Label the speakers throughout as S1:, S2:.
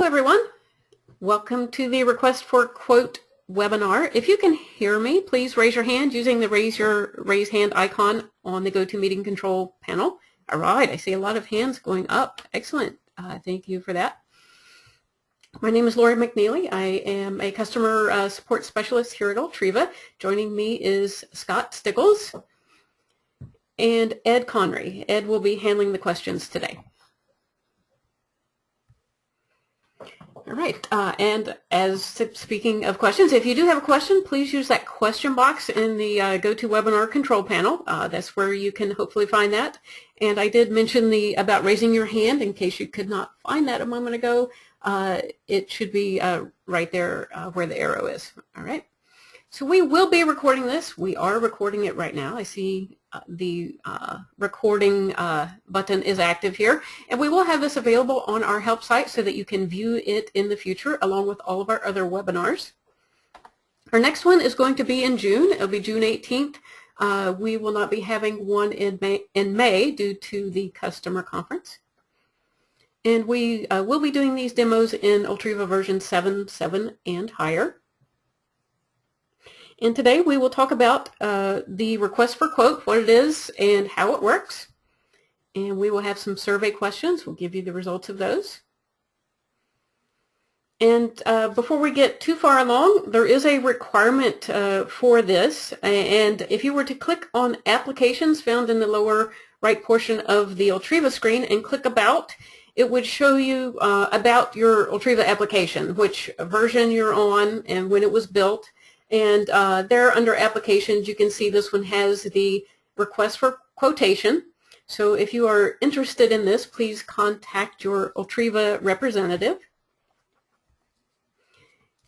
S1: everyone. Welcome to the Request for Quote webinar. If you can hear me, please raise your hand using the raise hand icon on the GoToMeeting control panel. All right, I see a lot of hands going up. Excellent. Thank you for that. My name is Lori McNeely. I am a customer support specialist here at Ultriva. Joining me is Scott Stickles and Ed Conry. Ed will be handling the questions today. All right, and as speaking of questions, if you do have a question, please use that question box in the GoToWebinar control panel. That's where you can hopefully find that. And I did mention about raising your hand in case you could not find that a moment ago. It should be right there where the arrow is. All right. So we will be recording this. We are recording it right now. I see the recording button is active here. And we will have this available on our help site so that you can view it in the future along with all of our other webinars. Our next one is going to be in June. It'll be June 18th. We will not be having one in May due to the customer conference. And we will be doing these demos in Ultriva version 7.7 and higher. And today we will talk about the request for quote, what it is and how it works. And we will have some survey questions. We'll give you the results of those. And before we get too far along, there is a requirement for this. And if you were to click on applications found in the lower right portion of the Ultriva screen and click about, it would show you about your Ultriva application, which version you're on and when it was built. And there under applications, you can see this one has the request for quotation. So if you are interested in this, please contact your Ultriva representative.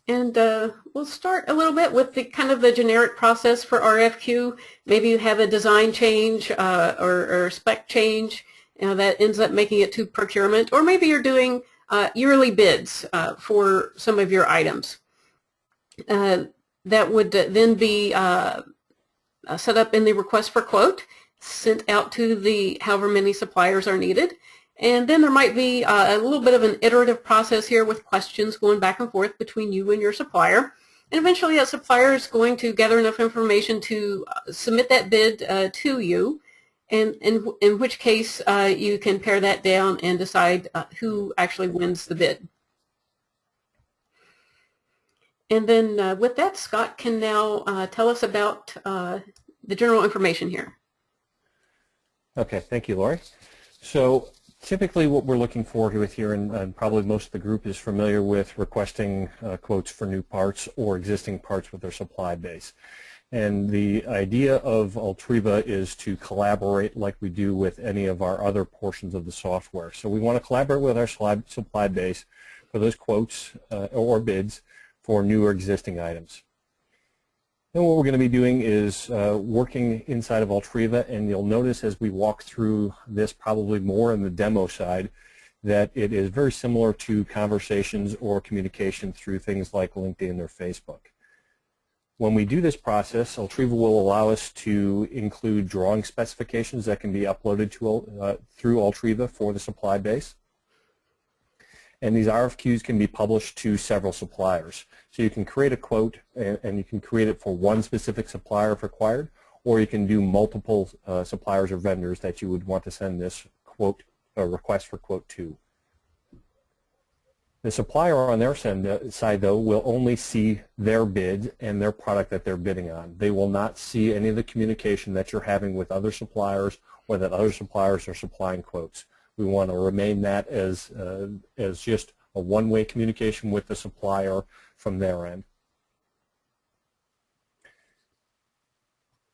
S1: And we'll start a little bit with the kind of the generic process for RFQ. Maybe you have a design change or spec change, that ends up making it to procurement. Or maybe you're doing yearly bids for some of your items. That would then be set up in the request for quote, sent out to the however many suppliers are needed. And then there might be a little bit of an iterative process here with questions going back and forth between you and your supplier. And eventually that supplier is going to gather enough information to submit that bid to you, and in which case you can pare that down and decide who actually wins the bid. And then with that, Scott can now tell us about the general information here.
S2: Okay, thank you, Lori. So typically what we're looking for with here, and probably most of the group is familiar with requesting quotes for new parts or existing parts with their supply base. And the idea of Ultriva is to collaborate like we do with any of our other portions of the software. So we want to collaborate with our supply base for those quotes or bids for new or existing items. Then what we're going to be doing is working inside of Ultriva, and you'll notice as we walk through this probably more in the demo side that it is very similar to conversations or communication through things like LinkedIn or Facebook. When we do this process, Ultriva will allow us to include drawing specifications that can be uploaded to through Ultriva for the supply base. And these RFQs can be published to several suppliers. So you can create a quote, and you can create it for one specific supplier if required, or you can do multiple suppliers or vendors that you would want to send this quote or request for quote to. The supplier on their side, though, will only see their bid and their product that they're bidding on. They will not see any of the communication that you're having with other suppliers or that other suppliers are supplying quotes. We want to remain that as just a one-way communication with the supplier from their end.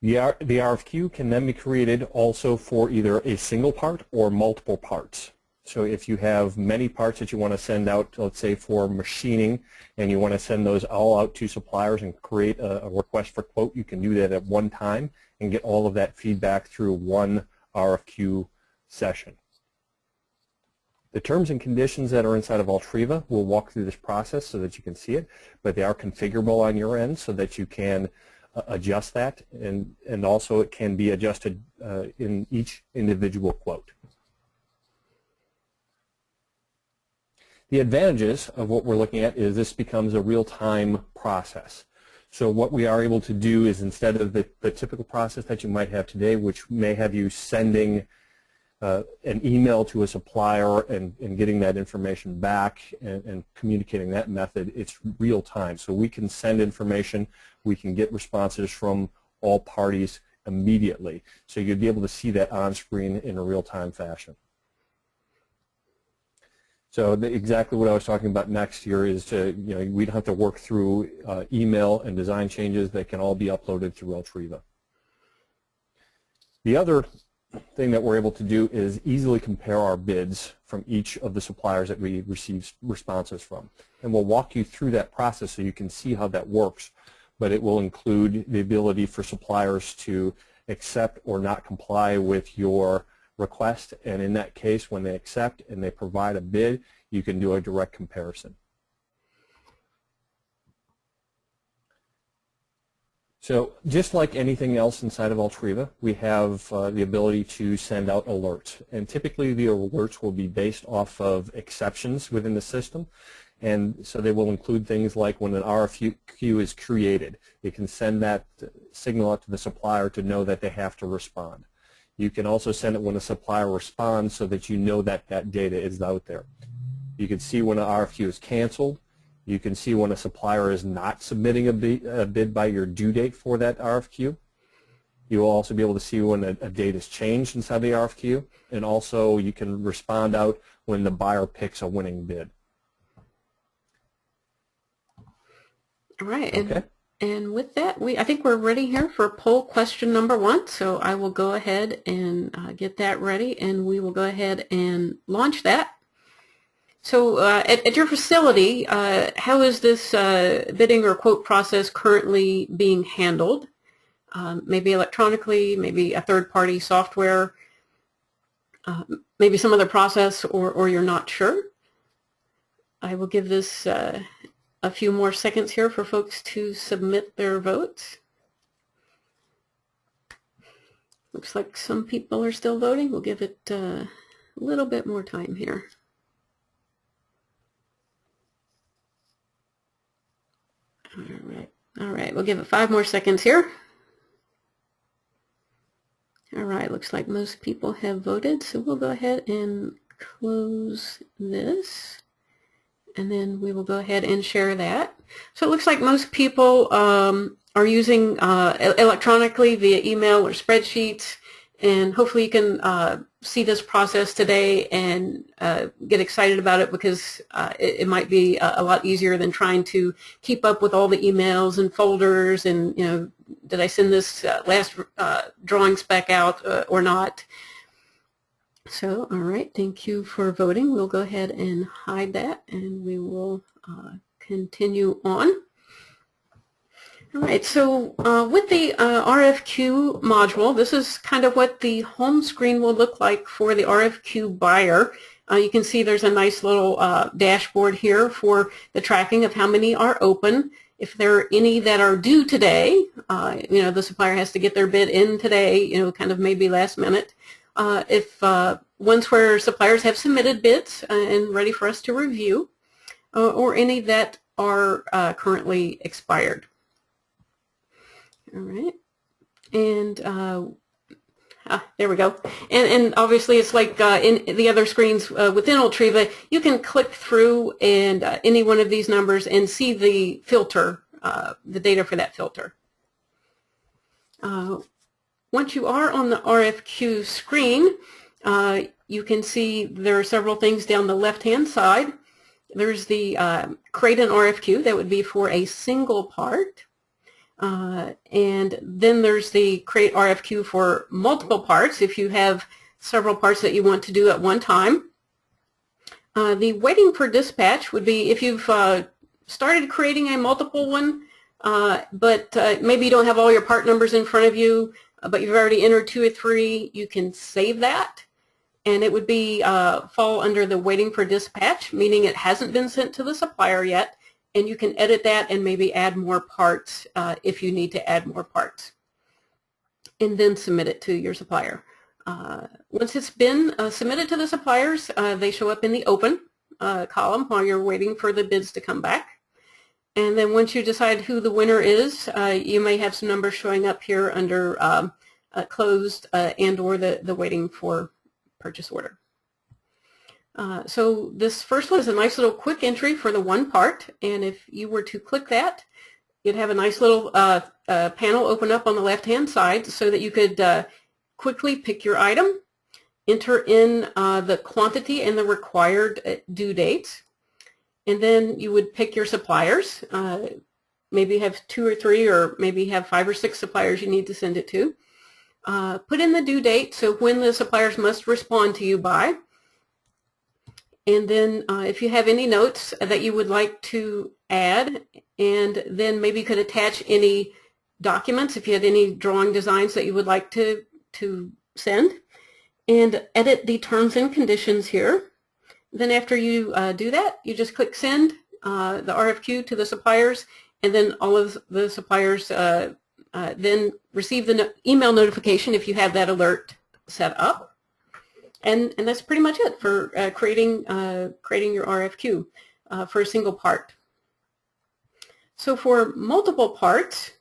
S2: The RFQ can then be created also for either a single part or multiple parts. So if you have many parts that you want to send out, let's say for machining, and you want to send those all out to suppliers and create a request for quote, you can do that at one time and get all of that feedback through one RFQ session. The terms and conditions that are inside of Ultriva, we'll walk through this process so that you can see it, but they are configurable on your end so that you can adjust that, and also it can be adjusted in each individual quote. The advantages of what we're looking at is this becomes a real-time process. So what we are able to do is, instead of the typical process that you might have today, which may have you sending an email to a supplier and getting that information back and communicating that method, it's real time. So we can send information, we can get responses from all parties immediately. So you'd be able to see that on screen in a real-time fashion. So exactly what I was talking about next here is we don't have to work through email and design changes that can all be uploaded through Ultriva. The other thing that we're able to do is easily compare our bids from each of the suppliers that we receive responses from. And we'll walk you through that process so you can see how that works, but it will include the ability for suppliers to accept or not comply with your request, and in that case, when they accept and they provide a bid, you can do a direct comparison. So just like anything else inside of Ultriva, we have the ability to send out alerts, and typically the alerts will be based off of exceptions within the system, and so they will include things like when an RFQ is created, it can send that signal out to the supplier to know that they have to respond. You can also send it when a supplier responds so that you know that that data is out there. You can see when an RFQ is canceled. You can see when a supplier is not submitting a bid by your due date for that RFQ. You will also be able to see when a date is changed inside the RFQ, and also you can respond out when the buyer picks a winning bid.
S1: All right.
S2: Okay.
S1: And with that, I think we're ready here for poll question number 1. So I will go ahead and get that ready, and we will go ahead and launch that. So at your facility, how is this bidding or quote process currently being handled? Maybe electronically, maybe a third-party software, maybe some other process, or you're not sure. I will give this a few more seconds here for folks to submit their votes. Looks like some people are still voting. We'll give it a little bit more time here. All right, we'll give it 5 more seconds here. All right, looks like most people have voted, so we'll go ahead and close this, and then we will go ahead and share that. So it looks like most people are using electronically via email or spreadsheets, and hopefully you can see this process today and get excited about it, because it might be a lot easier than trying to keep up with all the emails and folders and, did I send this last drawing spec out or not? So, all right, thank you for voting. We'll go ahead and hide that, and we will continue on. All right, so with the RFQ module, this is kind of what the home screen will look like for the RFQ buyer. You can see there's a nice little dashboard here for the tracking of how many are open. If there are any that are due today, the supplier has to get their bid in today, kind of maybe last minute. If ones where suppliers have submitted bids and ready for us to review, or any that are currently expired. All right, and there we go. And obviously it's like in the other screens within Ultriva, you can click through and any one of these numbers and see the filter, the data for that filter. Once you are on the RFQ screen, you can see there are several things down the left-hand side. There's the create an RFQ, that would be for a single part. And then there's the create RFQ for multiple parts, if you have several parts that you want to do at one time. The waiting for dispatch would be if you've started creating a multiple one, but maybe you don't have all your part numbers in front of you, but you've already entered 2 or 3, you can save that, and it would be fall under the waiting for dispatch, meaning it hasn't been sent to the supplier yet, and you can edit that and maybe add more parts if you need to add more parts, and then submit it to your supplier. Once it's been submitted to the suppliers, they show up in the open, column while you're waiting for the bids to come back. And then once you decide who the winner is, you may have some numbers showing up here under closed and or the waiting for purchase order. So this first one is a nice little quick entry for the one part, and if you were to click that, you'd have a nice little panel open up on the left-hand side so that you could quickly pick your item, enter in the quantity and the required due date, and then you would pick your suppliers. Maybe have 2 or 3, or maybe have 5 or 6 suppliers you need to send it to. Put in the due date, so when the suppliers must respond to you by. And then if you have any notes that you would like to add, and then maybe you could attach any documents if you had any drawing designs that you would like to send, and edit the terms and conditions here. Then after you do that, you just click send the RFQ to the suppliers, and then all of the suppliers then receive the email notification if you have that alert set up. And that's pretty much it for creating your RFQ for a single part. So for multiple parts,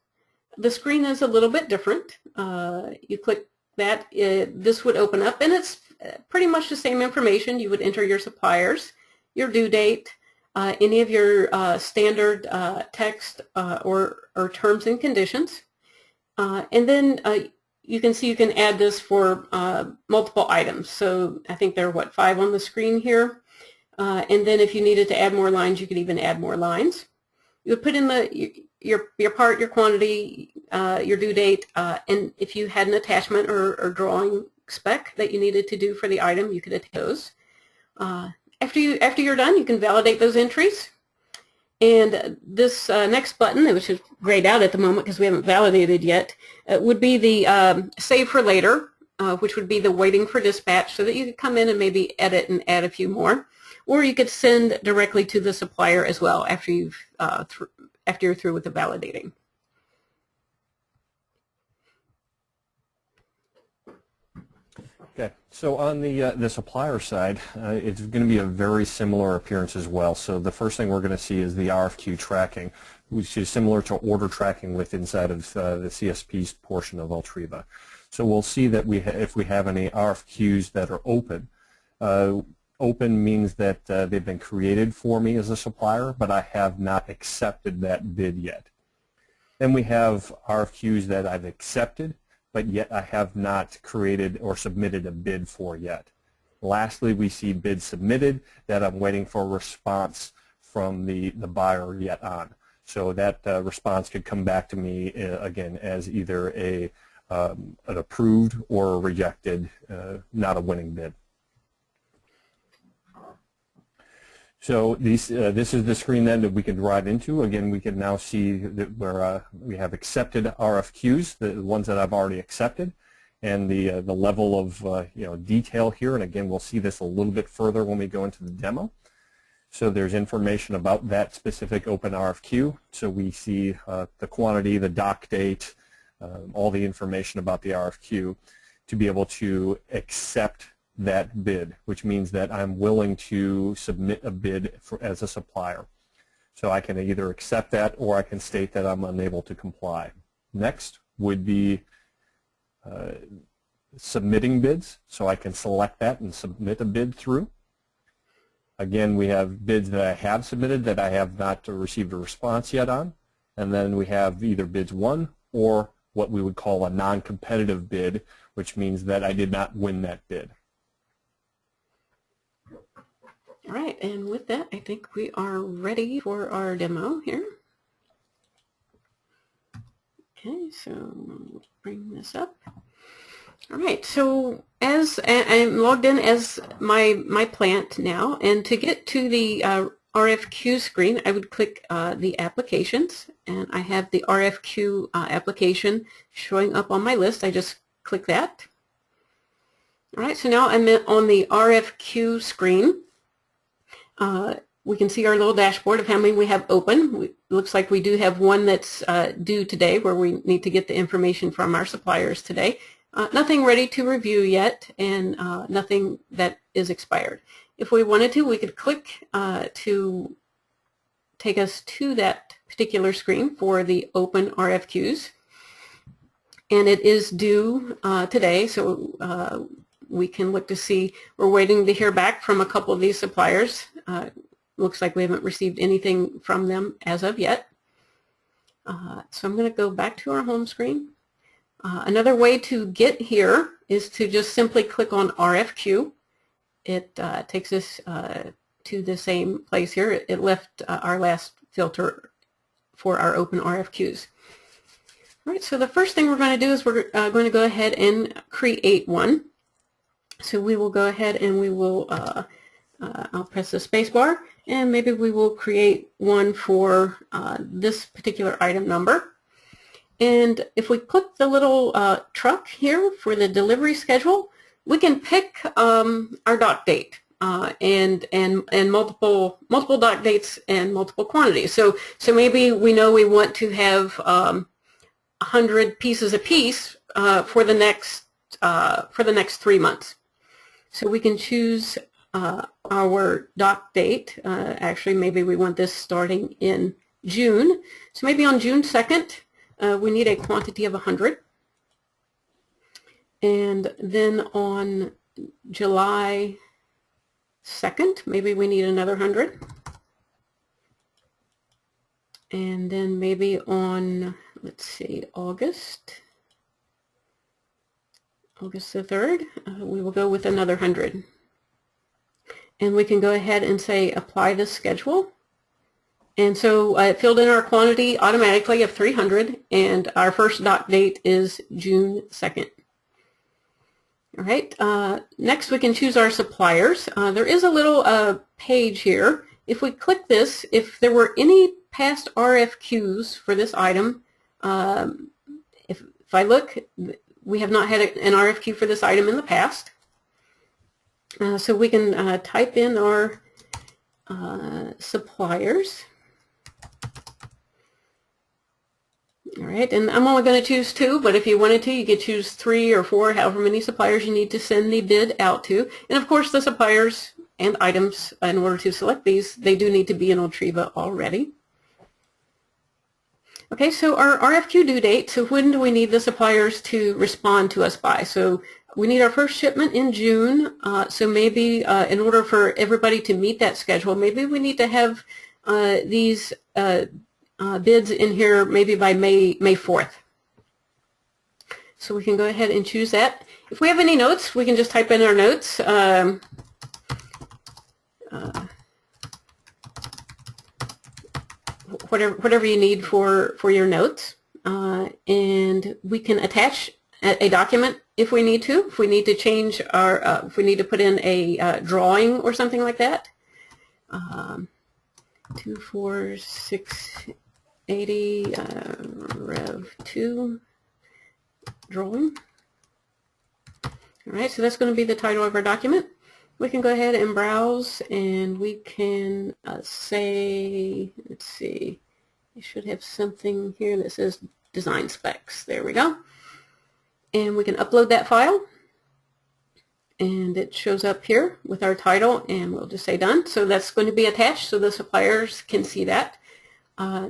S1: the screen is a little bit different. You click that, this would open up, and it's pretty much the same information. You would enter your suppliers, your due date, any of your standard text or terms and conditions, and then you can see you can add this for multiple items. So I think there are, 5 on the screen here. And then if you needed to add more lines, you could even add more lines. You would put in your part, your quantity, your due date, and if you had an attachment or drawing spec that you needed to do for the item, you could attach those. After you're done, you can validate those entries. And this next button, which is grayed out at the moment because we haven't validated yet, would be the save for later, which would be the waiting for dispatch, so that you could come in and maybe edit and add a few more. Or you could send directly to the supplier as well after you're through with the validating.
S2: Okay, so on the supplier side, it's going to be a very similar appearance as well. So the first thing we're going to see is the RFQ tracking, which is similar to order tracking with inside of the CSP's portion of Ultriva. So we'll see that if we have any RFQs that are open, open means that they've been created for me as a supplier, but I have not accepted that bid yet. Then we have RFQs that I've accepted, but yet I have not created or submitted a bid for yet. Lastly, we see bids submitted that I'm waiting for a response from the buyer yet on. So that response could come back to me again as either an approved or a rejected, not a winning bid. So this is the screen then that we can drive into. Again, we can now see that where we have accepted RFQs, the ones that I've already accepted, and the level of detail here. And again, we'll see this a little bit further when we go into the demo. So there's information about that specific open RFQ. So we see the quantity, the dock date, all the information about the RFQ to be able to accept that bid, which means that I'm willing to submit a bid as a supplier. So I can either accept that or I can state that I'm unable to comply. Next would be submitting bids. So I can select that and submit a bid through. Again, we have bids that I have submitted that I have not received a response yet on. And then we have either bids won or what we would call a non-competitive bid, which means that I did not win that bid.
S1: All right, and with that, I think we are ready for our demo here. Okay, so let's bring this up. All right, so as I'm logged in as my plant now, and to get to the RFQ screen, I would click the applications, and I have the RFQ application showing up on my list. I just click that. All right, so now I'm on the RFQ screen. We can see our little dashboard of how many we have open. It looks like we do have one that's due today, where we need to get the information from our suppliers today. Nothing ready to review yet, and nothing that is expired. If we wanted to, we could click to take us to that particular screen for the open RFQs. And it is due today, so we can look to see. We're waiting to hear back from a couple of these suppliers. Looks like we haven't received anything from them as of yet. So I'm going to go back to our home screen. Another way to get here is to just simply click on RFQ. It takes us to the same place here. It left our last filter for our open RFQs. All right, so the first thing we're going to do is we're going to go ahead and create one. So we will go ahead and we will, I'll press the space bar, and maybe we will create one for this particular item number. And if we click the little truck here for the delivery schedule, we can pick our dock date and multiple dock dates and multiple quantities. So maybe we know we want to have 100 pieces a piece for the next 3 months. So we can choose our dock date. Actually, maybe we want this starting in June. So maybe on June 2nd, we need a quantity of 100. And then on July 2nd, maybe we need another 100. And then maybe on, let's see, August the 3rd, we will go with another 100. And we can go ahead and say apply the schedule. And so it filled in our quantity automatically of 300, and our first dock date is June 2nd. All right, next we can choose our suppliers. There is a little page here. If we click this, if there were any past RFQs for this item, if I look, we have not had an RFQ for this item in the past. So we can type in our suppliers. All right, and I'm only going to choose 2, but if you wanted to, you could choose 3 or 4, however many suppliers you need to send the bid out to. And of course, the suppliers and items, in order to select these, they do need to be in Ultriva already. Okay, so our RFQ due date, so when do we need the suppliers to respond to us by? So we need our first shipment in June, so maybe in order for everybody to meet that schedule, maybe we need to have these bids in here maybe by May 4th. So we can go ahead and choose that. If we have any notes, we can just type in our notes. Whatever you need for your notes, and we can attach a document if we need to. If we need to change our, if we need to put in a drawing or something like that. 24680 Rev 2 drawing. All right, so that's going to be the title of our document. We can go ahead and browse, and we can say, let's see, you should have something here that says design specs. There we go. And we can upload that file, and it shows up here with our title, and we'll just say done. So that's going to be attached so the suppliers can see that.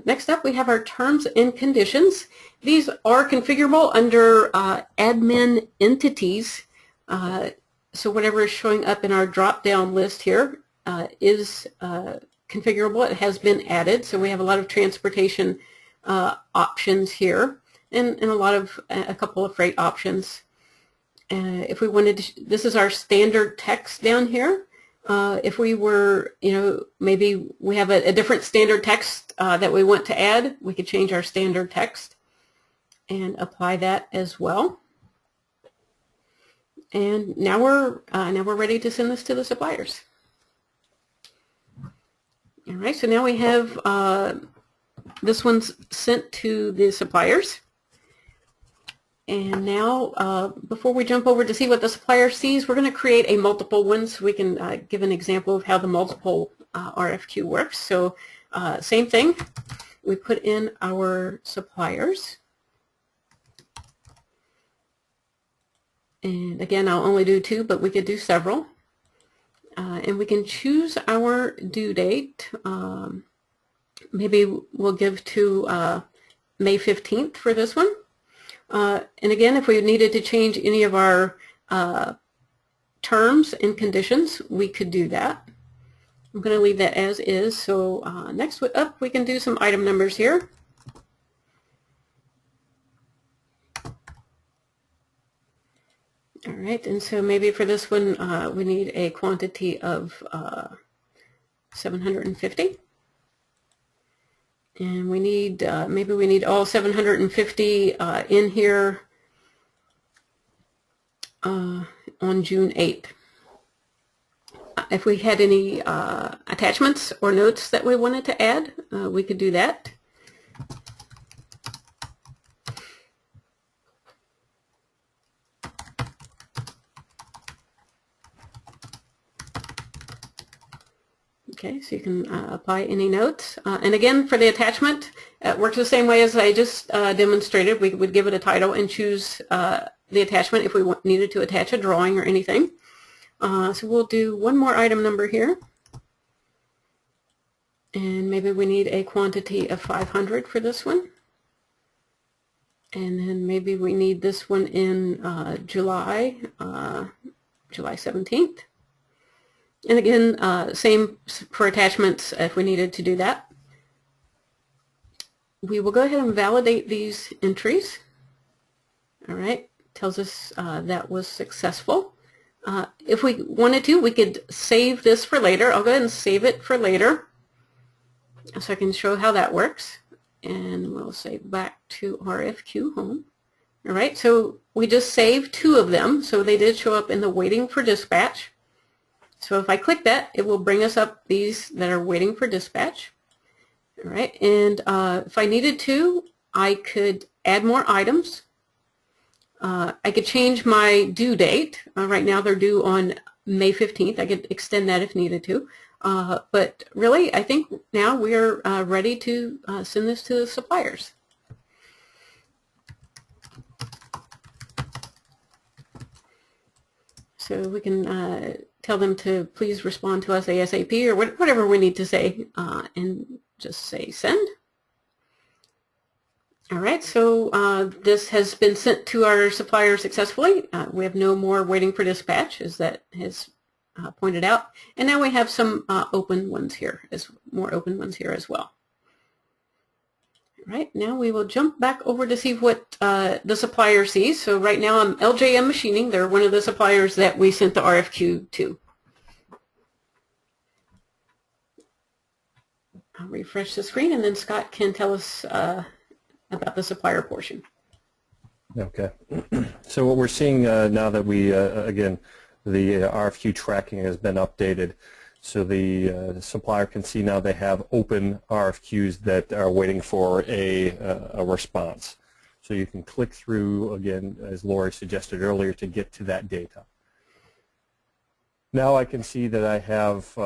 S1: Next up, we have our terms and conditions. These are configurable under admin entities. So whatever is showing up in our drop-down list here is configurable. It has been added, so we have a lot of transportation options here, and a couple of freight options. If we wanted to, this is our standard text down here. If we were, maybe we have a different standard text that we want to add, we could change our standard text and apply that as well. And now we're ready to send this to the suppliers. All right, so now we have this one's sent to the suppliers. And now, before we jump over to see what the supplier sees, we're going to create a multiple one so we can give an example of how the multiple RFQ works. So same thing, we put in our suppliers. And again, I'll only do 2, but we could do several. And we can choose our due date. Maybe we'll give to May 15th for this one. And again, if we needed to change any of our terms and conditions, we could do that. I'm going to leave that as is. So next up, we can do some item numbers here. All right, and so maybe for this one, we need a quantity of 750. And we need, maybe we need all 750 in here on June 8th. If we had any attachments or notes that we wanted to add, we could do that. Okay, so you can apply any notes. And again, for the attachment, it works the same way as I just demonstrated. We would give it a title and choose the attachment if we needed to attach a drawing or anything. So we'll do one more item number here. And maybe we need a quantity of 500 for this one. And then maybe we need this one in July 17th. And again, same for attachments if we needed to do that. We will go ahead and validate these entries. All right, tells us that was successful. If we wanted to, we could save this for later. I'll go ahead and save it for later so I can show how that works. And we'll say back to RFQ home. All right, so we just saved 2 of them. So they did show up in the waiting for dispatch. So if I click that, it will bring us up these that are waiting for dispatch. All right, and if I needed to, I could add more items. I could change my due date. Right now they're due on May 15th. I could extend that if needed to. But really, I think now we are ready to send this to the suppliers. So we can tell them to please respond to us ASAP or whatever we need to say and just say send. All right, so this has been sent to our supplier successfully. We have no more waiting for dispatch, as that has pointed out. And now we have some open ones here, more open ones here as well. All right, now we will jump back over to see what the supplier sees. So right now I'm LJM Machining. They're one of the suppliers that we sent the RFQ to. I'll refresh the screen and then Scott can tell us about the supplier portion.
S2: Okay. So what we're seeing now that we, again, the RFQ tracking has been updated, so the supplier can see now they have open RFQs that are waiting for a response. So you can click through, again, as Lori suggested earlier, to get to that data. Now I can see that I have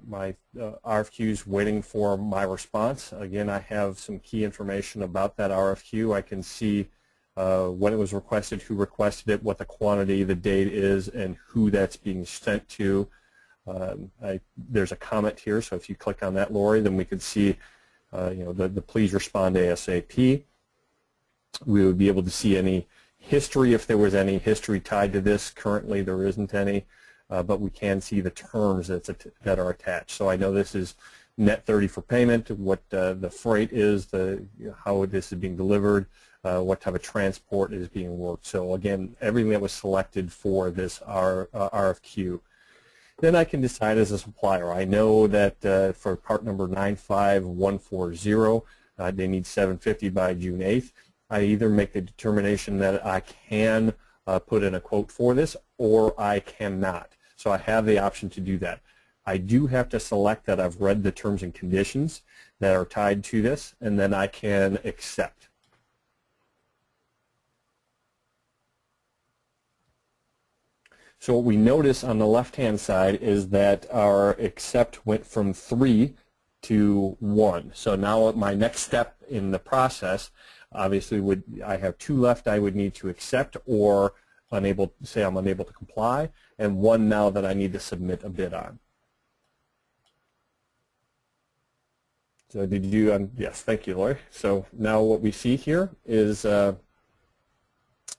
S2: my RFQs waiting for my response. Again, I have some key information about that RFQ. I can see when it was requested, who requested it, what the quantity, the date is, and who that's being sent to. There's a comment here, so if you click on that, Lori, then we could see the please respond ASAP. We would be able to see any history if there was any history tied to this. Currently there isn't any, but we can see the terms that are attached. So I know this is net 30 for payment, what the freight is, how this is being delivered, what type of transport is being worked. So again, everything that was selected for this RFQ. Then I can decide as a supplier. I know that for part number 95140, they need 750 by June 8th. I either make the determination that I can put in a quote for this, or I cannot. So I have the option to do that. I do have to select that I've read the terms and conditions that are tied to this, and then I can accept. So what we notice on the left-hand side is that our accept went from 3 to 1. So now my next step in the process, obviously, I have 2 left I would need to accept, or unable to comply, and one now that I need to submit a bid on. So did you, yes, thank you, Lori. So now what we see here is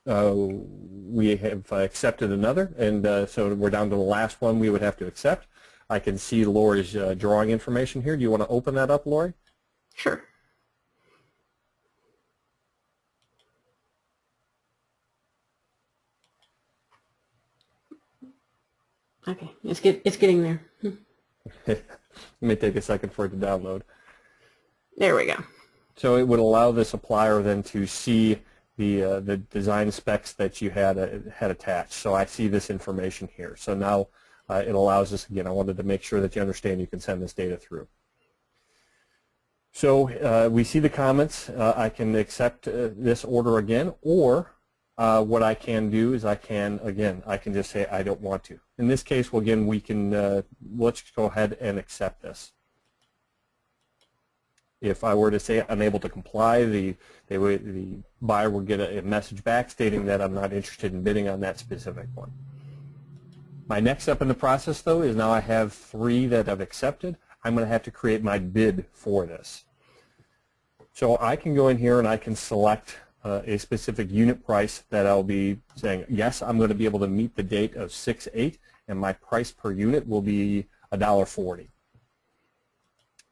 S2: we have accepted another, and so we're down to the last one we would have to accept. I can see Lori's drawing information here. Do you want to open that up, Lori?
S1: Sure. Okay, it's getting there.
S2: It may take a second for it to download.
S1: There we go.
S2: So it would allow the supplier then to see the design specs that you had attached. So I see this information here. So now it allows us, again, I wanted to make sure that you understand you can send this data through. So we see the comments. I can accept this order again, or what I can do is I can just say I don't want to. In this case, well, again, we can, let's go ahead and accept this. If I were to say unable to comply, the buyer will get a message back stating that I'm not interested in bidding on that specific one. My next step in the process, though, is now I have 3 that I've accepted. I'm going to have to create my bid for this. So I can go in here and I can select a specific unit price that I'll be saying, yes, I'm going to be able to meet the date of 6/8, and my price per unit will be $1.40.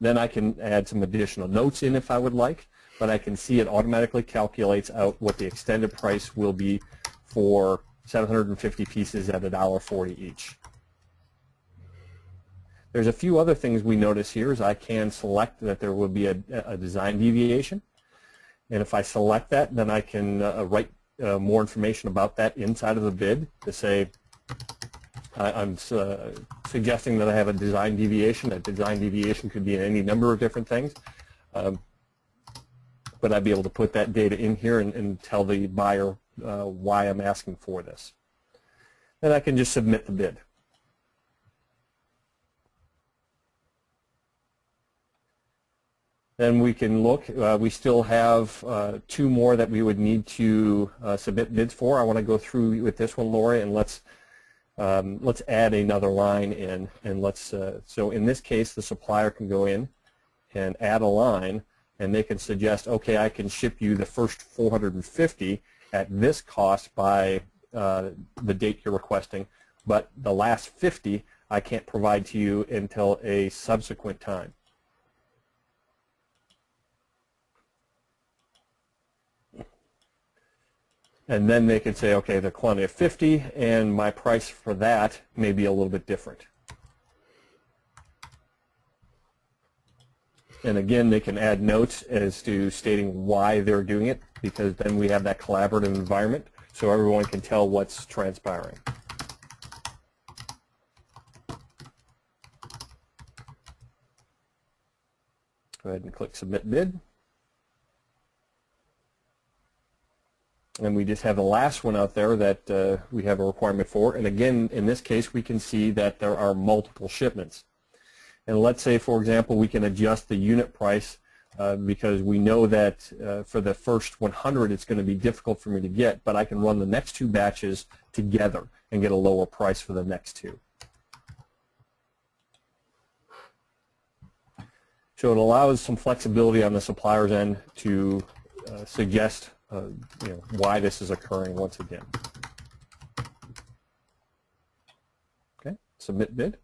S2: Then I can add some additional notes in if I would like, but I can see it automatically calculates out what the extended price will be for 750 pieces at $1.40 each. There's a few other things we notice here is I can select that there will be a design deviation, and if I select that, then I can write more information about that inside of the bid to say I'm suggesting that I have a design deviation. That design deviation could be any number of different things, but I'd be able to put that data in here and tell the buyer why I'm asking for this. Then I can just submit the bid. Then we can look. We still have 2 more that we would need to submit bids for. I want to go through with this one, Lori, and let's add another line in, and so in this case, the supplier can go in and add a line, and they can suggest, okay, I can ship you the first 450 at this cost by the date you're requesting, but the last 50 I can't provide to you until a subsequent time. And then they could say, okay, the quantity of 50, and my price for that may be a little bit different. And again, they can add notes as to stating why they're doing it, because then we have that collaborative environment so everyone can tell what's transpiring. Go ahead and click Submit Bid. And we just have the last one out there that we have a requirement for. And again, in this case, we can see that there are multiple shipments. And let's say, for example, we can adjust the unit price because we know that for the first 100, it's going to be difficult for me to get, but I can run the next 2 batches together and get a lower price for the next 2. So it allows some flexibility on the supplier's end to suggest why this is occurring once again. Okay, submit bid.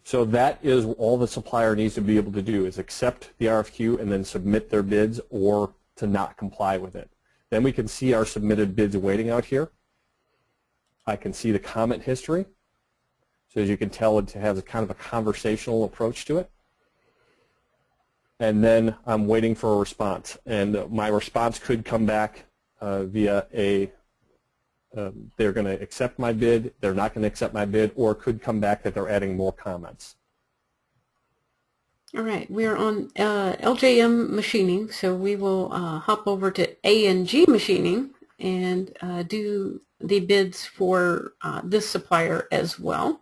S2: So that is all the supplier needs to be able to do is accept the RFQ and then submit their bids or to not comply with it. Then we can see our submitted bids awaiting out here. I can see the comment history. So as you can tell, it has a kind of a conversational approach to it. And then I'm waiting for a response. And my response could come back via they're going to accept my bid, they're not going to accept my bid, or it could come back that they're adding more comments.
S1: All right, we're on LJM machining, so we will hop over to A&G machining and do the bids for this supplier as well.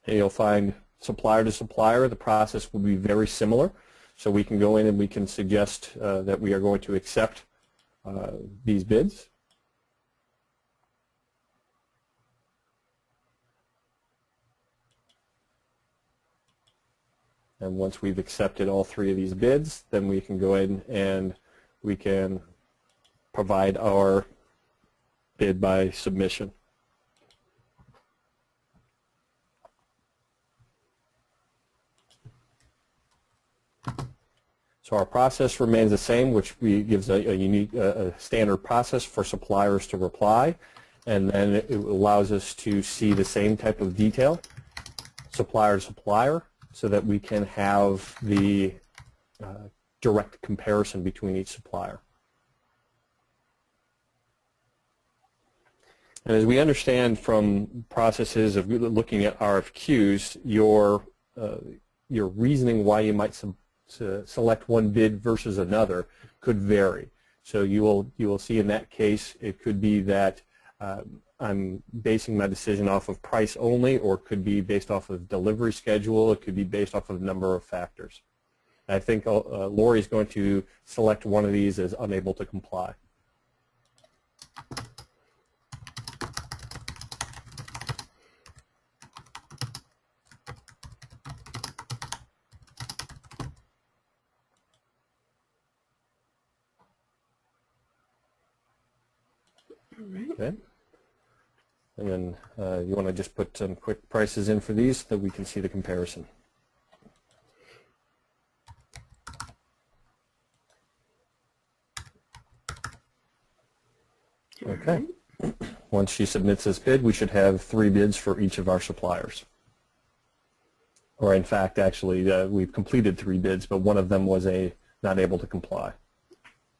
S2: And you'll find supplier to supplier, the process will be very similar. So we can go in and we can suggest that we are going to accept these bids. And once we've accepted all 3 of these bids, then we can go in and we can provide our bid by submission. So our process remains the same, which gives a unique, standard process for suppliers to reply, and then it allows us to see the same type of detail, supplier to supplier, so that we can have the direct comparison between each supplier. And as we understand from processes of looking at RFQs, your reasoning why you might select one bid versus another could vary. So you will see in that case it could be that I'm basing my decision off of price only, or it could be based off of delivery schedule. It could be based off of a number of factors. I think Lori is going to select one of these as unable to comply.
S1: All right.
S2: Okay. And then you want to just put some quick prices in for these so that we can see the comparison. Okay. Once she submits this bid, we should have 3 bids for each of our suppliers. Or in fact, actually, we've completed 3 bids, but one of them was not able to comply.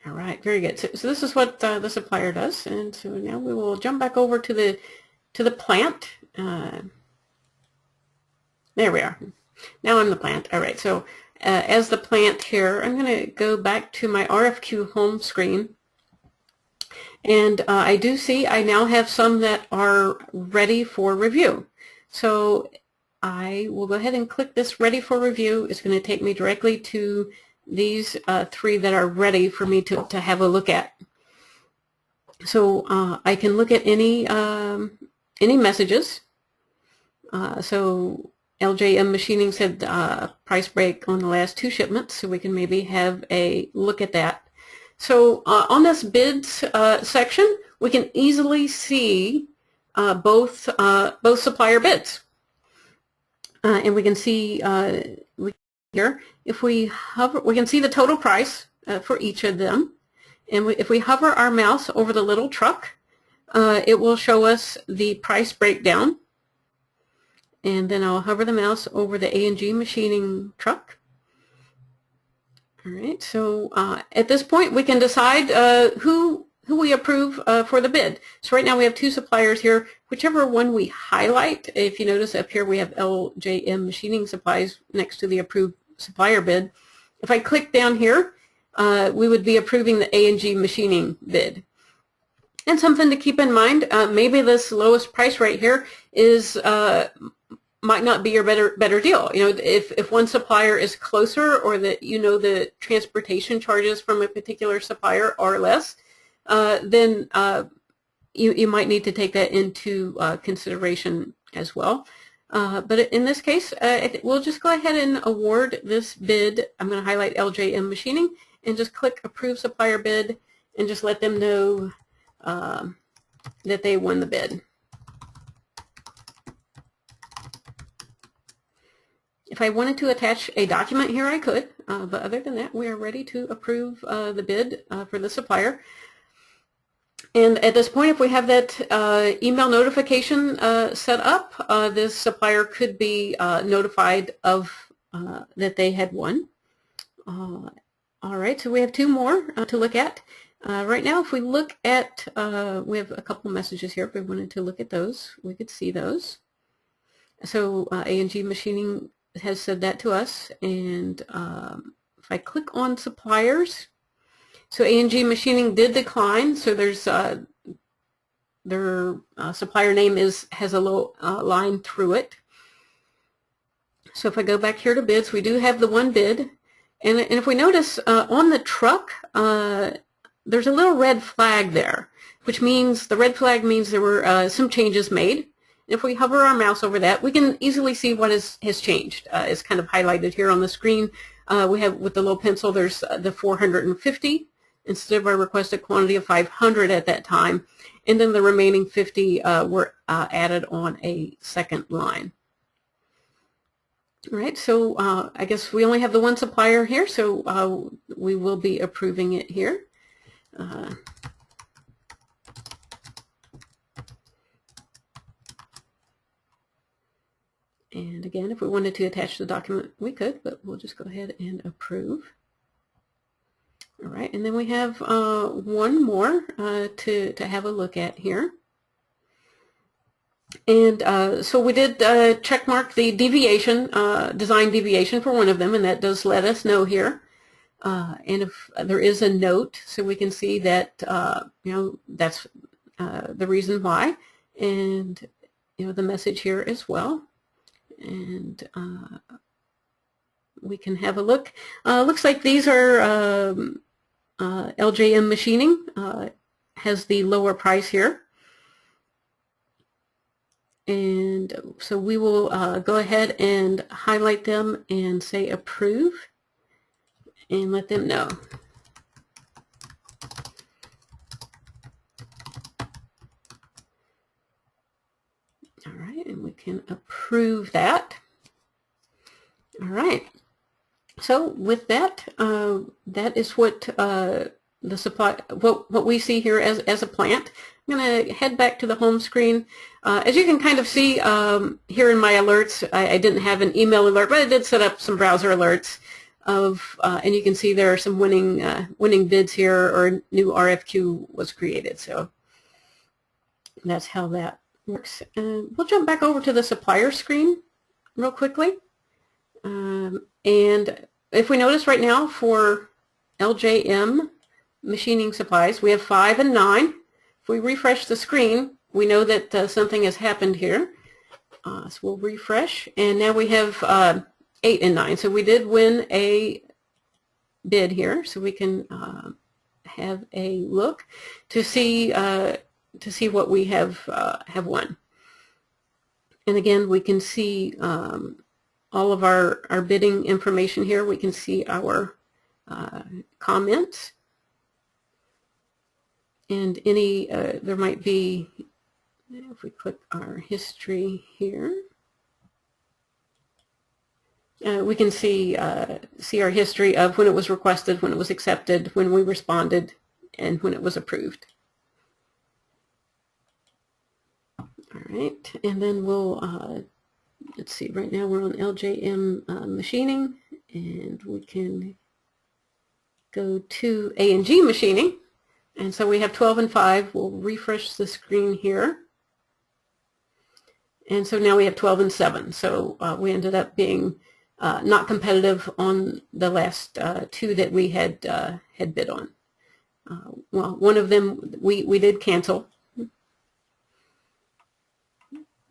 S1: All right, very good. So this is what the supplier does, and so now we will jump back over to the plant. There we are. Now I'm the plant. All right, so as the plant here, I'm going to go back to my RFQ home screen, and I do see I now have some that are ready for review. So I will go ahead and click this ready for review. It's going to take me directly to these 3 that are ready for me to have a look at. So I can look at any messages. So LJM Machining said price break on the last 2 shipments, so we can maybe have a look at that. So on this bids section, we can easily see both supplier bids, and we can see here, if we hover, we can see the total price for each of them. And if we hover our mouse over the little truck, it will show us the price breakdown. And then I'll hover the mouse over the A&G Machining truck. All right, so at this point we can decide who we approve for the bid. So right now we have 2 suppliers here. Whichever one we highlight, if you notice up here we have LJM Machining Supplies next to the approved supplier bid. If I click down here, we would be approving the A&G Machining bid. And something to keep in mind, maybe this lowest price right here is might not be your better deal. You know, if one supplier is closer, or that you know the transportation charges from a particular supplier are less, then you might need to take that into consideration as well. But in this case, we'll just go ahead and award this bid. I'm going to highlight LJM Machining and just click Approve Supplier Bid and just let them know that they won the bid. If I wanted to attach a document here, I could, but other than that, we are ready to approve the bid for the supplier. And at this point, if we have that email notification set up, this supplier could be notified of that they had won. All right, so we have 2 more to look at. Right now, if we look at, we have a couple messages here. If we wanted to look at those, we could see those. So A&G Machining has said that to us. And if I click on suppliers, so A&G Machining did decline. So there's their supplier name has a low line through it. So if I go back here to bids, we do have the 1 bid. And if we notice on the truck, there's a little red flag there, which means the red flag means there were some changes made. If we hover our mouse over that, we can easily see what has changed. It's kind of highlighted here on the screen. We have, with the little pencil, there's the 450 instead of our requested quantity of 500 at that time. And then the remaining 50 were added on a second line. All right, so I guess we only have the one supplier here, so we will be approving it here. And again, if we wanted to attach the document, we could, but we'll just go ahead and approve. All right, and then we have one more to have a look at here. And so we did check mark the deviation, design deviation for one of them, and that does let us know here. And if there is a note, so we can see that, that's the reason why, and, the message here as well. And we can have a look. Looks like these are LJM Machining, has the lower price here. And so we will go ahead and highlight them and say approve and let them know. All right, and we can approve that. All right. So with that, that is what the supply, what we see here as a plant. I'm going to head back to the home screen. As you can kind of see here in my alerts, I didn't have an email alert, but I did set up some browser alerts of, and you can see there are some winning bids here, or new RFQ was created. So that's how that works. We'll jump back over to the supplier screen real quickly. And if we notice right now for LJM machining supplies, we have 5 and 9. If we refresh the screen, we know that something has happened here. So we'll refresh, and now we have 8 and 9. So we did win a bid here, so we can have a look to see what we have won. And again, we can see all of our bidding information here. We can see our comments. And any, there might be, if we click our history here, we can see our history of when it was requested, when it was accepted, when we responded, and when it was approved. All right, and then we'll, let's see, right now we're on LJM machining, and we can go to A&G machining. And so we have 12 and 5. We'll refresh the screen here. And so now we have 12 and 7. So we ended up being not competitive on the last 2 that we had bid on. Well, one of them we did cancel.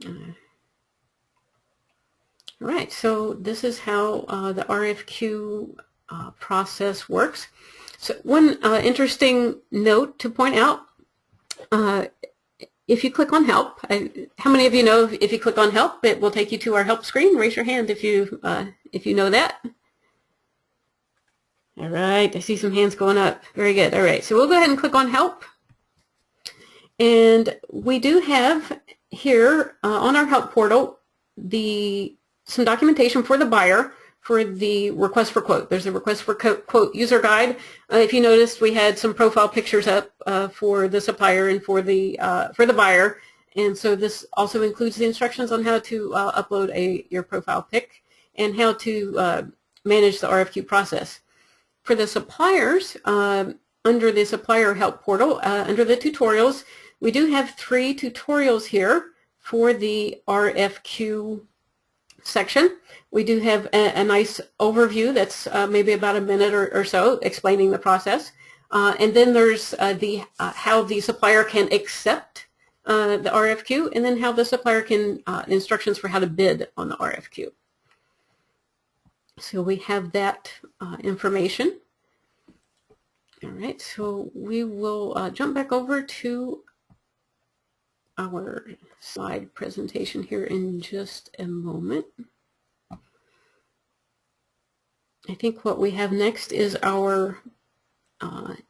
S1: All right, so this is how the RFQ process works. So one interesting note to point out, if you click on help, how many of you know if you click on help, it will take you to our help screen? Raise your hand if you know that. All right, I see some hands going up. Very good. All right, so we'll go ahead and click on help. And we do have here on our help portal some documentation for the buyer for the request for quote. There's a request for quote user guide. If you noticed, we had some profile pictures up for the supplier and for the buyer, and so this also includes the instructions on how to upload your profile pic and how to manage the RFQ process. For the suppliers, under the supplier help portal, under the tutorials, we do have 3 tutorials here for the RFQ section. We do have a nice overview that's maybe about a minute or so explaining the process. And then there's how the supplier can accept the RFQ, and then how the supplier can, instructions for how to bid on the RFQ. So we have that information. All right, so we will jump back over to our slide presentation here in just a moment. I think what we have next is our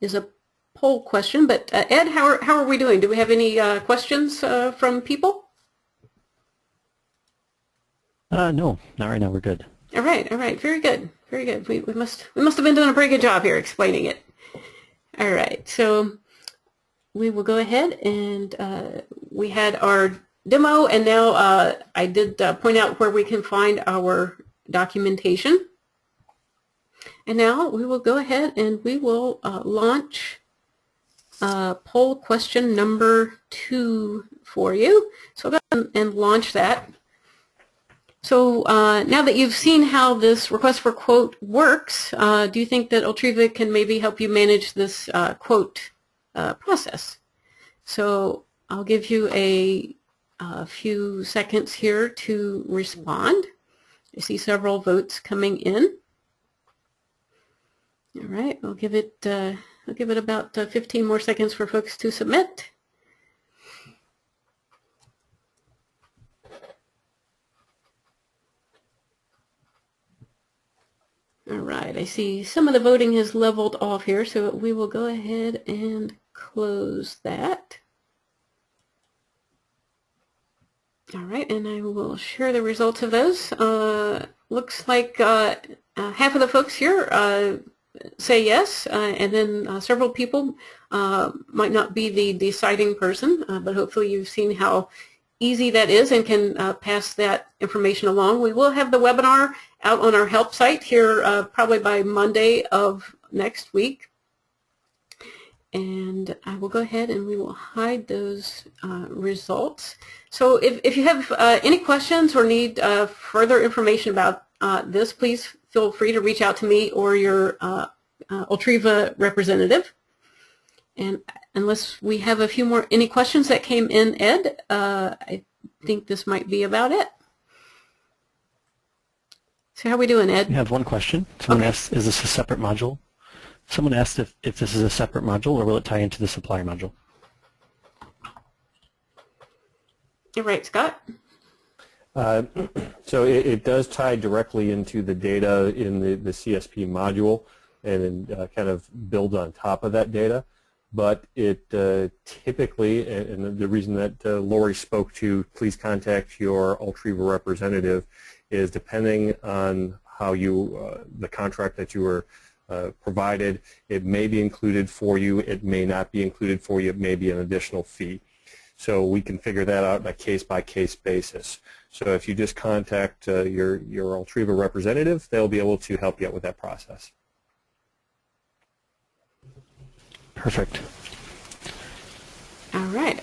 S1: is a poll question. But Ed, how are we doing? Do we have any questions from people?
S3: No, not right now. We're good.
S1: All right, very good, very good. We must have been doing a pretty good job here explaining it. All right, so we will go ahead and we had our demo, and now I did point out where we can find our documentation. And now we will go ahead and we will launch poll question number 2 for you. So I'll go ahead and launch that. So now that you've seen how this request for quote works, do you think that Ultriva can maybe help you manage this quote process? So I'll give you a few seconds here to respond. I see several votes coming in. All right, I'll give it about 15 more seconds for folks to submit. All right, I see some of the voting has leveled off here, so we will go ahead and close that. All right, and I will share the results of those. Looks like half of the folks here say yes, and then several people might not be the deciding person, but hopefully you've seen how easy that is and can pass that information along. We will have the webinar out on our help site here probably by Monday of next week. And I will go ahead and we will hide those results. So if you have any questions or need further information about this, please feel free to reach out to me or your Ultriva representative. And unless we have a few more, any questions that came in, Ed, I think this might be about it. So how are we doing, Ed?
S3: We have one question. Someone asked, is this a separate module? Someone asked if this is a separate module or will it tie into the supplier module?
S1: You're right, Scott.
S2: So it does tie directly into the data in the CSP module and then kind of build on top of that data. But it typically, and the reason that Lori spoke to, please contact your Ultriva representative, is depending on how you, the contract that you were provided, it may be included for you, it may not be included for you, it may be an additional fee. So we can figure that out on a case-by-case basis. So if you just contact your Ultriva representative, they'll be able to help you out with that process.
S3: Perfect.
S1: All right.